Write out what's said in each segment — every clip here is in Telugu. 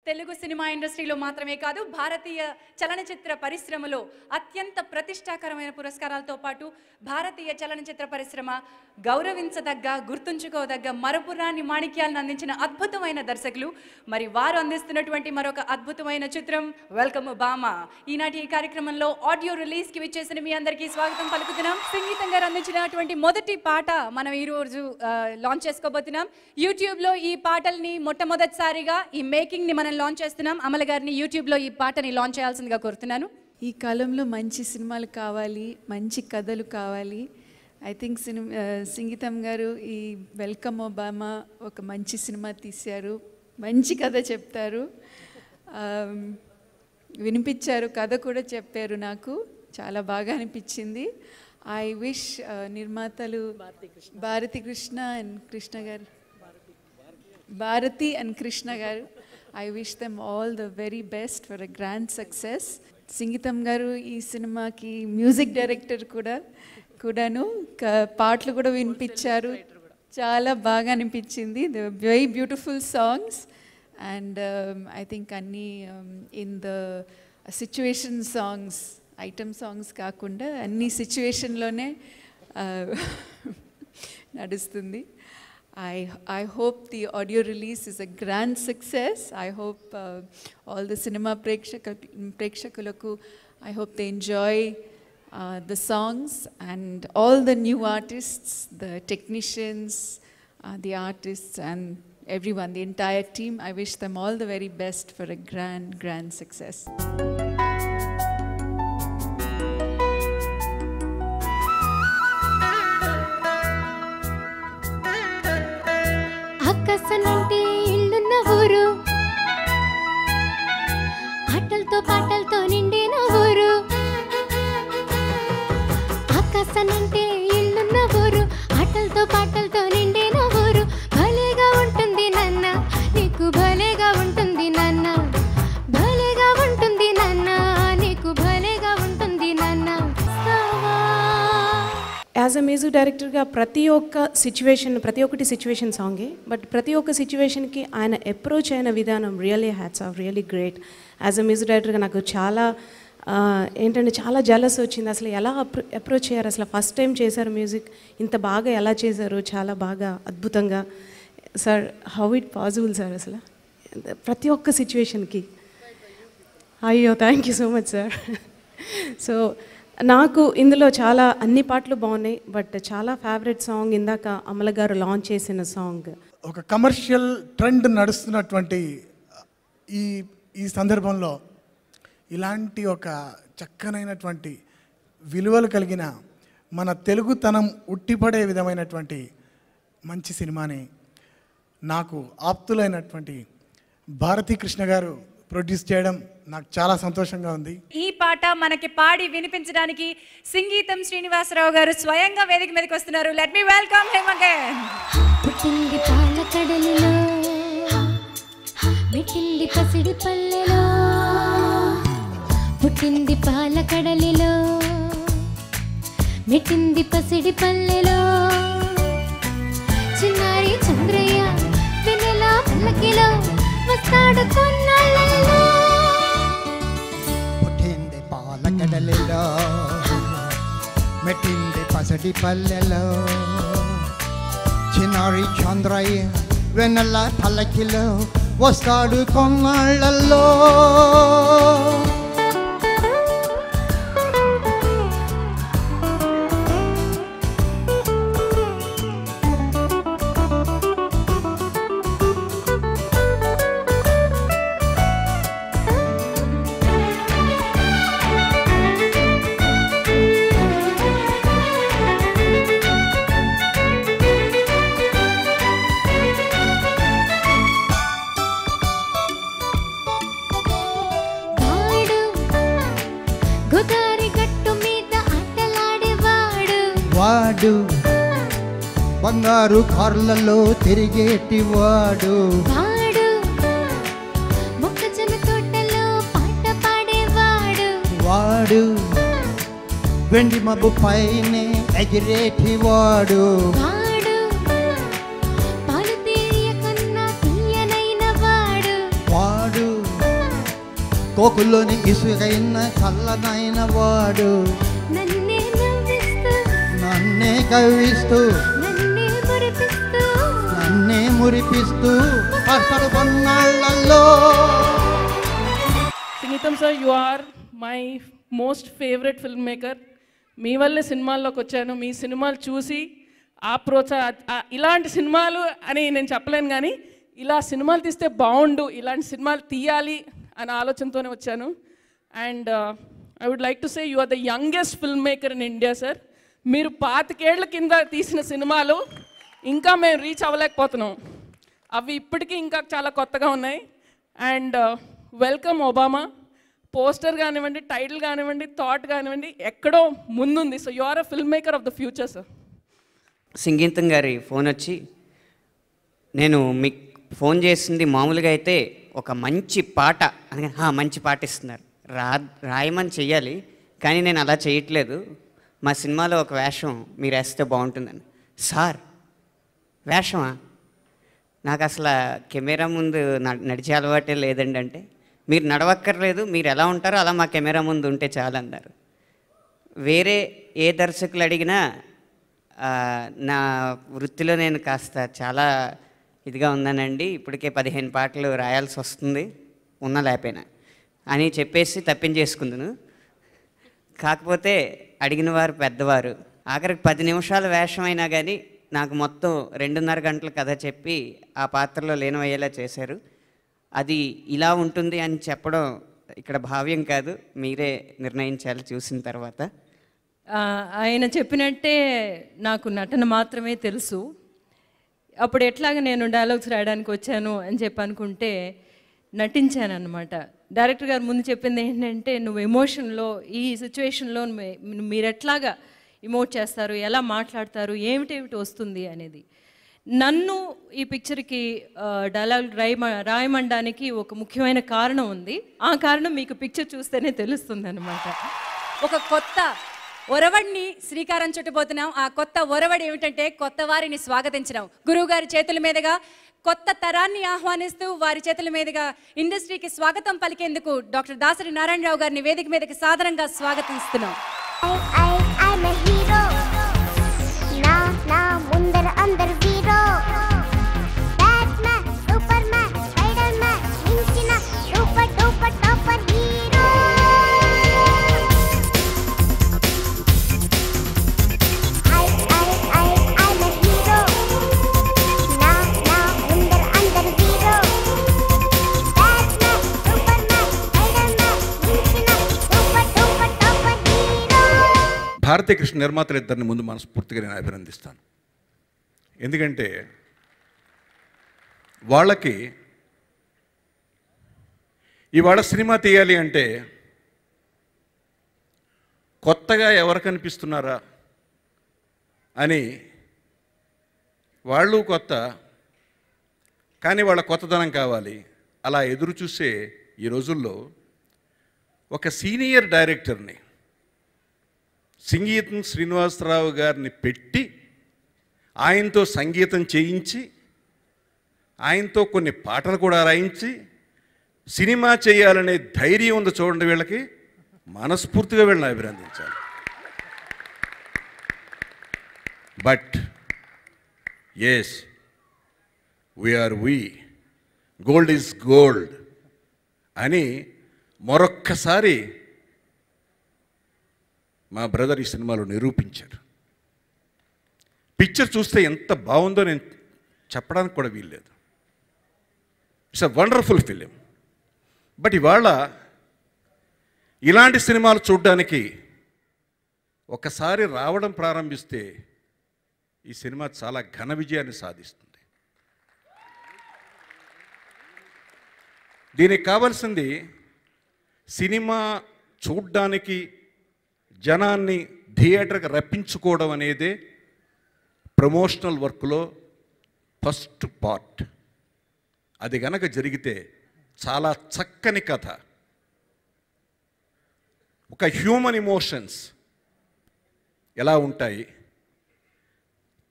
తెలుగు సినిమా ఇండస్ట్రీలో మాత్రమే కాదు భారతీయ చలనచిత్ర పరిశ్రమలో అత్యంత ప్రతిష్టాకరమైన పురస్కారాలతో పాటు భారతీయ చలనచిత్ర పరిశ్రమ గౌరవించదగ్గ గుర్తుంచుకోదగ్గ మరపురాని మాణిక్యాలను అందించిన అద్భుతమైన దర్శకులు మరి వారు అందిస్తున్నటువంటి మరొక అద్భుతమైన చిత్రం వెల్కమ్ బామా. ఈనాటి ఈ కార్యక్రమంలో ఆడియో రిలీజ్ కి విచ్చేసిన మీ అందరికీ స్వాగతం పలుకుతున్నాం. సంగీతం గారు అందించినటువంటి మొదటి పాట మనం ఈ రోజు లాంచ్ చేసుకోబోతున్నాం. యూట్యూబ్ లో ఈ పాటల్ని మొట్టమొదటిసారిగా ఈ మేకింగ్ ని మనం లాంచ్ చేస్తున్నాం. అమల గారిని యూట్యూబ్ లో ఈ పాటని లాంచ్ చేయాల్సిందిగా కోరుతున్నాను. ఈ కాలంలో మంచి సినిమాలు కావాలి, మంచి కథలు కావాలి. ఐ థింక్ సంగీతం గారు ఈ వెల్కమ్ ఒబామా ఒక మంచి సినిమా తీశారు, మంచి కథ చెప్తారు, వినిపించారు, కథ కూడా చెప్పారు. నాకు చాలా బాగా అనిపించింది. ఐ విష్ నిర్మాతలు భారతి కృష్ణ అండ్ కృష్ణ గారు, భారతి అండ్ కృష్ణ గారు, I wish them all the very best for a grand success. సంగీతం గారు ఈ సినిమాకి మ్యూజిక్ డైరెక్టర్ కూడాను పాటలు కూడా వినిపించారు. చాలా బాగా అనిపించింది. They were very beautiful songs and I think అన్నీ in the situation songs, item songs కాకుండా అన్ని సిచ్యువేషన్లోనే నడుస్తుంది. I hope the audio release is a grand success. I hope all the cinema prekshakulaku, I hope they enjoy the songs and all the new artists, the technicians, the artists and everyone, the entire team. I wish them all the very best for a grand success. ఆకాశనంటే ఇల్లున్న ఊరు, ఆటలతో పాటలతో నిండిన ఊరు. ఆకాశనంటే ఇల్లున్న ఊరు, ఆటలతో పాటలతో నిండిన ఊరు. భలేగా ఉంటుంది నాన్న, నీకు భలేగా ఉంటుంది నాన్న, భలేగా ఉంటుంది నాన్న, నీకు భలేగా ఉంటుంది నాన్న. యాజ్ అ మ్యూజిక్ డైరెక్టర్గా ప్రతి ఒక్కటి సిచ్యువేషన్ సాంగే. బట్ ప్రతి ఒక్క సిచ్యువేషన్కి ఆయన అప్రోచ్ అయిన విధానం really hats off, really great. As a music డైరెక్టర్గా నాకు చాలా చాలా జలస్ వచ్చింది. అసలు ఎలా అప్రోచ్ చేయారు, అసలు ఫస్ట్ టైం చేశారు మ్యూజిక్, ఇంత బాగా ఎలా చేశారు, చాలా బాగా అద్భుతంగా. Sir, how it possible sir అసలు ప్రతి ఒక్క సిచ్యువేషన్కి? అయ్యో, thank you so much sir. So నాకు ఇందులో చాలా అన్ని పాటలు బాగున్నాయి, బట్ చాలా ఫేవరెట్ సాంగ్ ఇందాక అమల గారు లాంచ్ చేసిన సాంగ్. ఒక కమర్షియల్ ట్రెండ్ నడుస్తున్నటువంటి ఈ సందర్భంలో ఇలాంటి ఒక చక్కనైనటువంటి విలువలు కలిగిన మన తెలుగుతనం ఉట్టిపడే విధమైనటువంటి మంచి సినిమాని నాకు ఆప్తులైనటువంటి భారతీ కృష్ణ గారు ప్రొడ్యూస్ చేయడం నాకు చాలా సంతోషంగా ఉంది. ఈ పాట మనకి పాడి వినిపించడానికి సంగీతం శ్రీనివాసరావు గారు స్వయంగా వేదిక మీదకి వస్తున్నారు. Let me welcome him again. పుట్టింది పాలకడలిలో, మెట్టింది పసిడి పల్లెలో. పుట్టింది పాలకడలిలో, మెట్టింది పసిడి పల్లెలో. చిన్నారి చంద్రయ్య వెన్నెల పల్లకిలో వస్తాడు కొన్నాళ్ళలో. పుట్టింది పాలకడలిలో, మెట్టింది పసిడి పల్లెలో. చిన్నారి చంద్రయ్య వెన్నెల పల్లకిలో వస్తాడు కొన్నాళ్ళలో. వాడు బంగారు కార్లలో తిరిగేటి వాడు. వాడు మొక్కజొన్న తోటలో పాట పాడేవాడు. వాడు వెండి మబ్బు పైనే ఎగిరేటి వాడు. వాడు పాలు తీయకన్నా తీయనైన వాడు. వాడు సోకులోని ఇసుకైన చల్లనైన వాడు నన్నే నవ్విస్తూ నన్నే కవ్విస్తూ నన్నే మురిపిస్తూ నన్నే మురిపిస్తూ అసలు కొన్నాళ్ళల్లో సంగీతం sir, you are my most favourite film maker. మీ వల్లే సినిమాల్లోకి వచ్చాను. మీ సినిమాలు చూసి ఇలాంటి సినిమాలు అని నేను చెప్పలేను, కానీ ఇలా సినిమాలు తీస్తే బాగుండు, ఇలాంటి సినిమాలు తీయాలి అనే ఆలోచనతోనే వచ్చాను. And I would like to say you are the youngest film maker in India sir. మీరు 25 ఏళ్ల కింద తీసిన సినిమాలు ఇంకా మేము రీచ్ అవ్వలేకపోతున్నాం. అవి ఇప్పటికీ ఇంకా చాలా కొత్తగా ఉన్నాయి. And welcome Obama. పోస్టర్ కానివ్వండి, టైటిల్ కానివ్వండి, థాట్ కానివ్వండి, ఎక్కడో ముందుంది. So you are a film maker of the future sir. సంగీతం గారి ఫోన్ వచ్చి, నేను మీకు ఫోన్ చేసింది మామూలుగా అయితే ఒక మంచి పాట అని, మంచి పాట ఇస్తున్నారు, రాయమని చెయ్యాలి, కానీ నేను అలా చేయట్లేదు, మా సినిమాలో ఒక వేషం మీరు వేస్తే బాగుంటుందని. సార్ వేషమా? నాకు అసలు కెమెరా ముందు నడిచే అలవాటే లేదండి. అంటే మీరు నడవక్కర్లేదు, మీరు ఎలా ఉంటారో అలా మా కెమెరా ముందు ఉంటే చాలు అన్నారు. వేరే ఏ దర్శకులు అడిగినా నా వృత్తిలో నేను కాస్త చాలా ఇదిగా ఉన్నానండి, ఇప్పటికే 15 పాటలు రాయాల్సి వస్తుంది ఉన్నా లేకపోయినా అని చెప్పేసి తప్పించేసుకుందును. కాకపోతే అడిగిన వారు పెద్దవారు, ఆఖరికి 10 నిమిషాల వేషం అయినా కానీ నాకు మొత్తం 2.5 గంటల కథ చెప్పి ఆ పాత్రలో లీనమయ్యేలా చేశారు. అది ఇలా ఉంటుంది అని చెప్పడం ఇక్కడ భావ్యం కాదు, మీరే నిర్ణయించాలి చూసిన తర్వాత. ఆయన చెప్పినట్టే నాకు నటన మాత్రమే తెలుసు. అప్పుడు ఎట్లాగ నేను డైలాగ్స్ రాయడానికి వచ్చాను అని చెప్పి అనుకుంటే నటించాను అన్నమాట. డైరెక్టర్ గారు ముందు చెప్పింది ఏంటంటే, నువ్వు ఎమోషన్లో ఈ సిచ్యువేషన్లో మీరు ఎట్లాగా ఇమోట్ చేస్తారు, ఎలా మాట్లాడతారు, ఏమిటేమిటి వస్తుంది అనేది. నన్ను ఈ పిక్చర్కి డైలాగ్ రాయమనడానికి ఒక ముఖ్యమైన కారణం ఉంది. ఆ కారణం మీకు పిక్చర్ చూస్తేనే తెలుస్తుంది అన్నమాట. ఒక కొత్త ఒరవడిని శ్రీకారం చుట్టబోతున్నాం. ఆ కొత్త ఒరవడి ఏమిటంటే కొత్త వారిని స్వాగతించడం. గురువు గారి చేతుల మీదుగా కొత్త తరాన్ని ఆహ్వానిస్తూ వారి చేతుల మీదుగా ఇండస్ట్రీకి స్వాగతం పలికేందుకు డాక్టర్ దాసరి నారాయణరావు గారిని వేదిక మీదకి సాదరంగా స్వాగతిస్తున్నాం. భారతీ కృష్ణ నిర్మాతలు ఇద్దరిని ముందు మనస్ఫూర్తిగా నేను అభినందిస్తాను. ఎందుకంటే వాళ్ళకి ఇవాళ సినిమా తీయాలి అంటే కొత్తగా ఎవరు కనిపిస్తున్నారా అని వాళ్ళు కొత్త, కానీ వాళ్ళ కొత్తదనం కావాలి. అలా ఎదురు చూసే ఈ రోజుల్లో ఒక సీనియర్ డైరెక్టర్ని సంగీతం శ్రీనివాసరావు గారిని పెట్టి ఆయనతో సంగీతం చేయించి ఆయనతో కొన్ని పాటలు కూడా రాయించి సినిమా చేయాలనే ధైర్యం ఉంది చూడండి. వీళ్ళకి మనస్ఫూర్తిగా వీళ్ళని అభినందించాలి. But yes, we are gold is gold అని మరొక్కసారి మా బ్రదర్ ఈ సినిమాలో నిరూపించారు. పిక్చర్ చూస్తే ఎంత బాగుందో నేను చెప్పడానికి కూడా వీల్లేదు. It's a wonderful film. But ఇవాళ ఇలాంటి సినిమాలు చూడడానికి ఒకసారి రావడం ప్రారంభిస్తే ఈ సినిమా చాలా ఘన విజయాన్ని సాధిస్తుంది. దీనికి కావాల్సింది సినిమా చూడ్డానికి జనాన్ని థియేటర్కి రప్పించుకోవడం అనేదే ప్రమోషనల్ వర్క్లో ఫస్ట్ పార్ట్. అది గనక జరిగితే చాలా చక్కని కథ, ఒక హ్యూమన్ ఎమోషన్స్ ఎలా ఉంటాయి,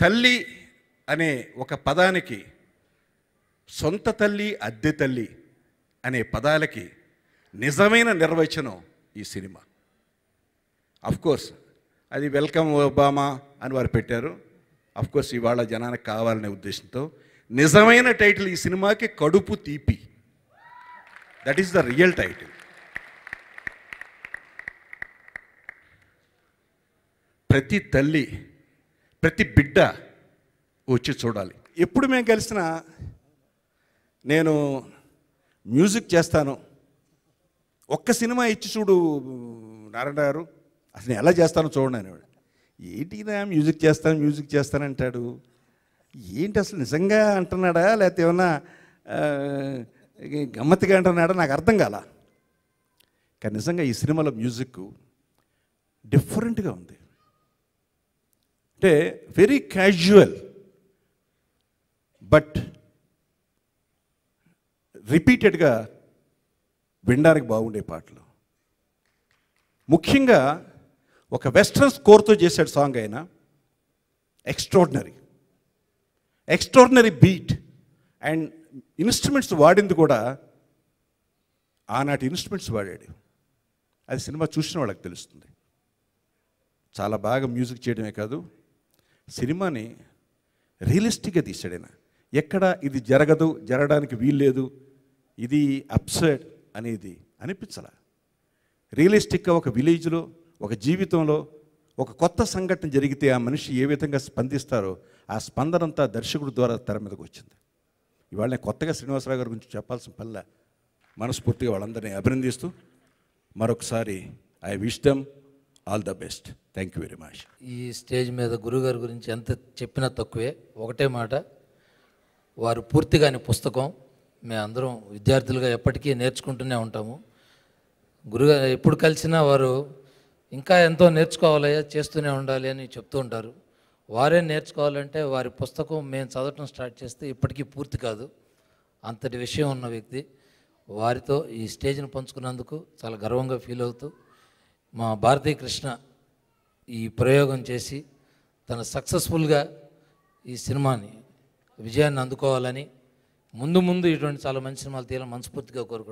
తల్లి అనే ఒక పదానికి సొంత తల్లి, అద్దె తల్లి అనే పదాలకి నిజమైన నిర్వచనం ఈ సినిమా. కోర్స్ అది వెల్కమ్ ఒబామా అని వారు పెట్టారు. కోర్స్ ఇవాళ జనానికి కావాలనే ఉద్దేశంతో నిజమైన టైటిల్ ఈ సినిమాకి కడుపు తీపి. That is the real title. ప్రతి తల్లి, ప్రతి బిడ్డ వచ్చి చూడాలి. ఎప్పుడు మేము కలిసినా నేను మ్యూజిక్ చేస్తాను, ఒక్క సినిమా ఇచ్చి చూడు నారాయణ గారు, అసలు ఎలా చేస్తానో చూడండి అనేవాడు. ఏంటినా మ్యూజిక్ చేస్తానంటాడు, ఏంటి అసలు నిజంగా అంటున్నాడా లేకపోతే ఏమన్నా గమ్మత్తుగా అంటున్నాడా నాకు అర్థం కాల. కానీ నిజంగా ఈ సినిమాలో మ్యూజిక్ డిఫరెంట్గా ఉంది. అంటే వెరీ క్యాజువల్ బట్ రిపీటెడ్గా వినడానికి బాగుండే పాటలు. ముఖ్యంగా ఒక వెస్ట్రన్ స్కోర్తో చేశాడు సాంగ్ అయినా. ఎక్స్ట్రాడినరీ బీట్ అండ్ ఇన్స్ట్రుమెంట్స్ వాడింది కూడా ఆనాటి ఇన్స్ట్రుమెంట్స్ వాడాడు. అది సినిమా చూసిన వాళ్ళకి తెలుస్తుంది. చాలా బాగా మ్యూజిక్ చేయడమే కాదు, సినిమాని రియలిస్టిక్గా తీసాడు ఆయన. ఎక్కడ ఇది జరగడానికి వీల్లేదు, ఇది అప్సర్డ్ అనేది అనిపించాల. రియలిస్టిక్గా ఒక విలేజ్లో, ఒక జీవితంలో ఒక కొత్త సంఘటన జరిగితే ఆ మనిషి ఏ విధంగా స్పందిస్తారో ఆ స్పందనంతా దర్శకుడి ద్వారా తెర మీదకి వచ్చింది. ఇవాళ నేను కొత్తగా శ్రీనివాసరావు గారి గురించి చెప్పాల్సిన పనిలే. మనస్ఫూర్తిగా వాళ్ళందరినీ అభినందిస్తూ మరొకసారి I wish them all the best. Thank you very much. ఈ స్టేజ్ మీద గురుగారి గురించి ఎంత చెప్పినా తక్కువే. ఒకటే మాట, వారు పూర్తిగాని పుస్తకం. మేము అందరం విద్యార్థులుగా ఎప్పటికీ నేర్చుకుంటూనే ఉంటాము. గురుగారు ఎప్పుడు కలిసినా వారు ఇంకా ఎంతో నేర్చుకోవాలయ్యా, చేస్తూనే ఉండాలి అని చెప్తూ ఉంటారు. వారే నేర్చుకోవాలంటే వారి పుస్తకం మేము చదవటం స్టార్ట్ చేస్తే ఇప్పటికీ పూర్తి కాదు. అంతటి విషయం ఉన్న వ్యక్తి. వారితో ఈ స్టేజ్ని పంచుకున్నందుకు చాలా గర్వంగా ఫీల్ అవుతూ, మా భారతీ కృష్ణ ఈ ప్రయోగం చేసి తన సక్సెస్ఫుల్గా ఈ సినిమాని విజయాన్ని అందుకోవాలని, ముందు ఇటువంటి చాలా మంచి సినిమాలు తీయాలని మనస్ఫూర్తిగా కోరుకుంటున్నాను.